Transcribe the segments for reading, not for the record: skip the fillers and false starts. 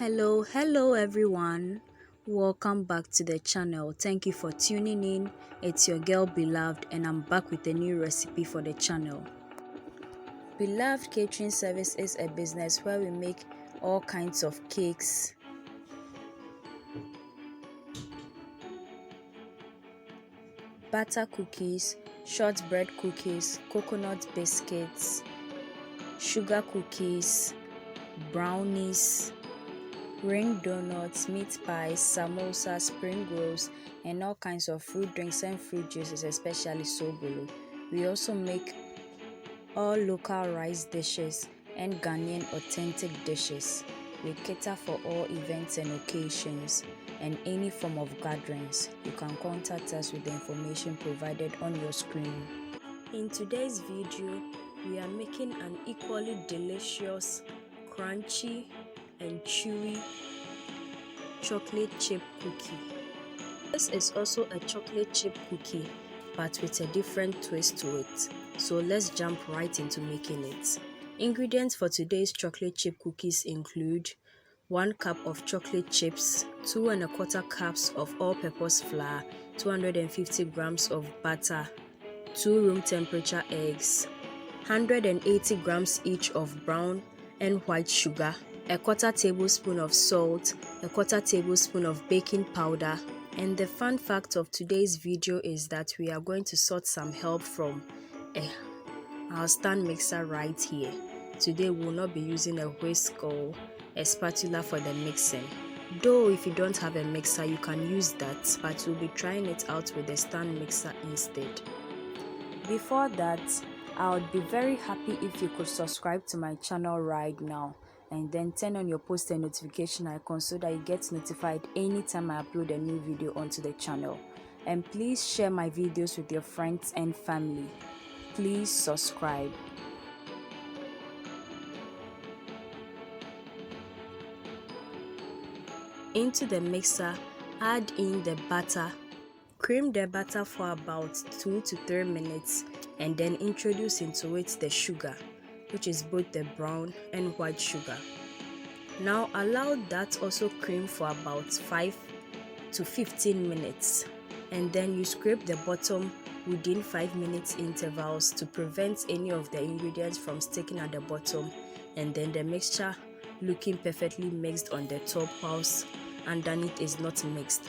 Hello everyone. Welcome back to the channel. Thank you for tuning in. It's your girl Beloved and I'm back with a new recipe for the channel. Beloved Catering Service is a business where we make all kinds of cakes, butter cookies, shortbread cookies, coconut biscuits, sugar cookies, brownies, ring donuts, meat pies, samosa, spring rolls, and all kinds of fruit drinks and fruit juices, especially sobolo. We also make all local rice dishes and Ghanaian authentic dishes. We cater for all events and occasions and any form of gatherings. You can contact us with the information provided on your screen. In today's video, we are making an equally delicious, crunchy and chewy chocolate chip cookie. This is also a chocolate chip cookie but with a different twist to it. So let's jump right into making it. Ingredients for today's chocolate chip cookies include 1 cup of chocolate chips, 2 1/4 cups of all-purpose flour, 250 grams of butter, 2 room temperature eggs, 180 grams each of brown and white sugar, 1/4 tablespoon of salt, 1/4 tablespoon of baking powder. And the fun fact of today's video is that we are going to sort some help from our stand mixer right here. Today we will not be using a whisk or a spatula for the mixing. Though if you don't have a mixer you can use that, but we'll be trying it out with the stand mixer instead. Before that, I would be very happy if you could subscribe to my channel right now and then turn on your post and notification icon so that you get notified anytime I upload a new video onto the channel. And please share my videos with your friends and family. Please subscribe. Into the mixer, add in the butter. Cream the butter for about 2 to 3 minutes and then introduce into it the sugar, which is both the brown and white sugar. Now allow that also cream for about 5 to 15 minutes and then you scrape the bottom within 5 minutes intervals to prevent any of the ingredients from sticking at the bottom, and then the mixture looking perfectly mixed on the top whilst underneath is not mixed.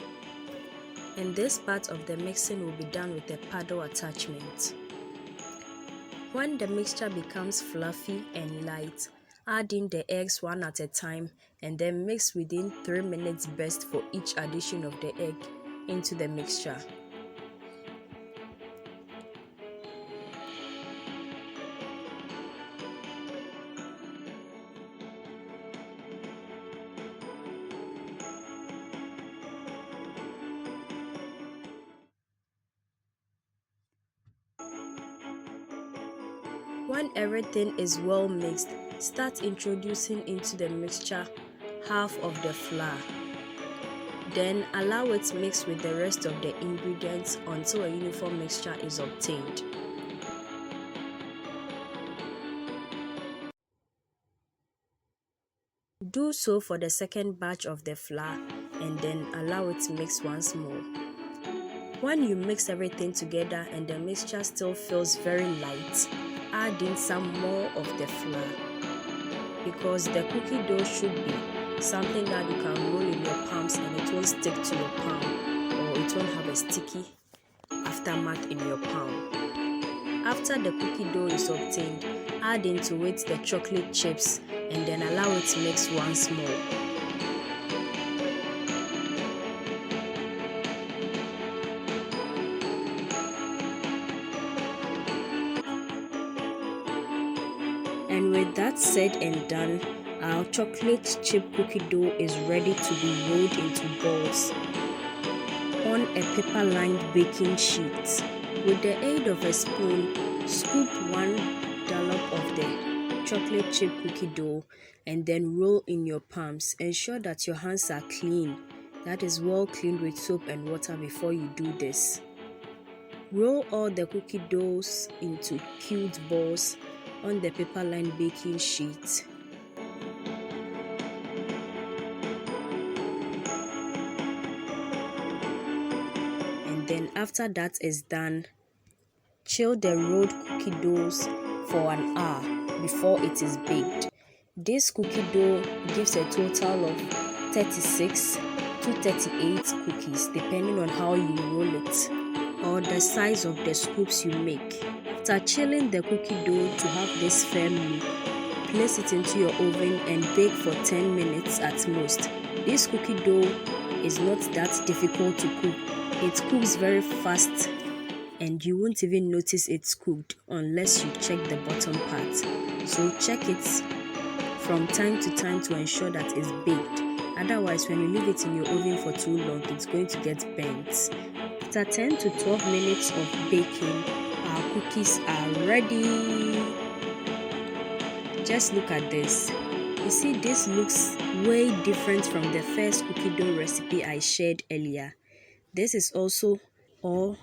And this part of the mixing will be done with a paddle attachment. When the mixture becomes fluffy and light, add in the eggs one at a time and then mix within 3 minutes best for each addition of the egg into the mixture. When everything is well mixed, start introducing into the mixture half of the flour. Then allow it mix with the rest of the ingredients until a uniform mixture is obtained. Do so for the second batch of the flour and then allow it mix once more. When you mix everything together and the mixture still feels very light, add in some more of the flour, because the cookie dough should be something that you can roll in your palms and it won't stick to your palm, or it won't have a sticky aftermath in your palm. After the cookie dough is obtained, add into it the chocolate chips and then allow it to mix once more. And with that said and done, our chocolate chip cookie dough is ready to be rolled into balls on a paper-lined baking sheet. With the aid of a spoon, scoop 1 dollop of the chocolate chip cookie dough and then roll in your palms. Ensure that your hands are clean, that is well cleaned with soap and water before you do this. Roll all the cookie doughs into cute balls on the paper-lined baking sheet. Then after that is done, chill the rolled cookie doughs for an hour before it is baked. This cookie dough gives a total of 36 to 38 cookies depending on how you roll it or the size of the scoops you make. After chilling the cookie dough to have this firm look, place it into your oven and bake for 10 minutes at most. This cookie dough is not that difficult to cook. It cooks very fast and you won't even notice it's cooked unless you check the bottom part. So check it from time to time to ensure that it's baked. Otherwise, when you leave it in your oven for too long, it's going to get burnt. After 10 to 12 minutes of baking, our cookies are ready. Just look at this. You see, this looks way different from the first cookie dough recipe I shared earlier. This is also all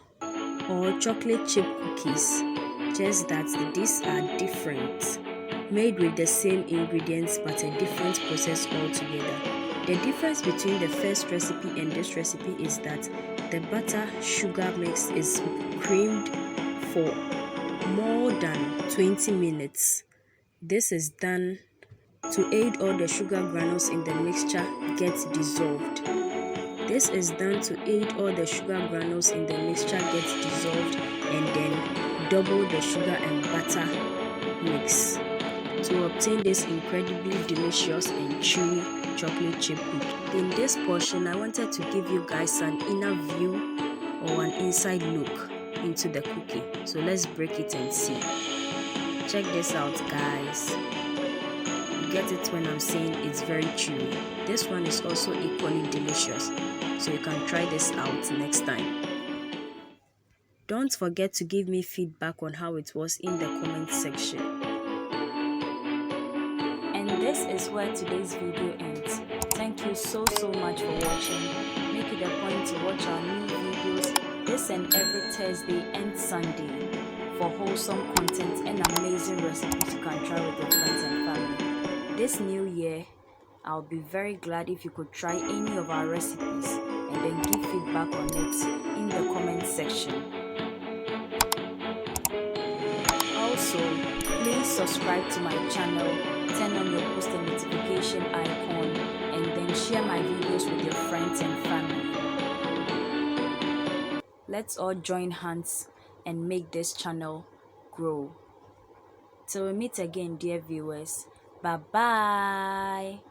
chocolate chip cookies, just that these are different, made with the same ingredients but a different process altogether. The difference between the first recipe and this recipe is that the butter sugar mix is creamed for more than 20 minutes. This is done to aid all the sugar granules in the mixture get dissolved. This is done to aid all the sugar granules in the mixture get dissolved and then double the sugar and butter mix to obtain this incredibly delicious and chewy chocolate chip cookie. In this portion, I wanted to give you guys an inner view or an inside look into the cookie. So let's break it and see. Check this out, guys. You get it when I'm saying it's very chewy. This one is also equally delicious, so you can try this out next time. Don't forget to give me feedback on how it was in the comment section. And this is where today's video ends. Thank you so much for watching. Make it a point to watch our new videos this and every Thursday and Sunday for wholesome content and amazing recipes you can try with your friends and family. This new year, I'll be very glad if you could try any of our recipes and then give feedback on it in the comment section. Also, please subscribe to my channel, turn on your post and notification icon, and then share my videos with your friends and family. Let's all join hands and make this channel grow. Till we meet again, dear viewers. Bye bye.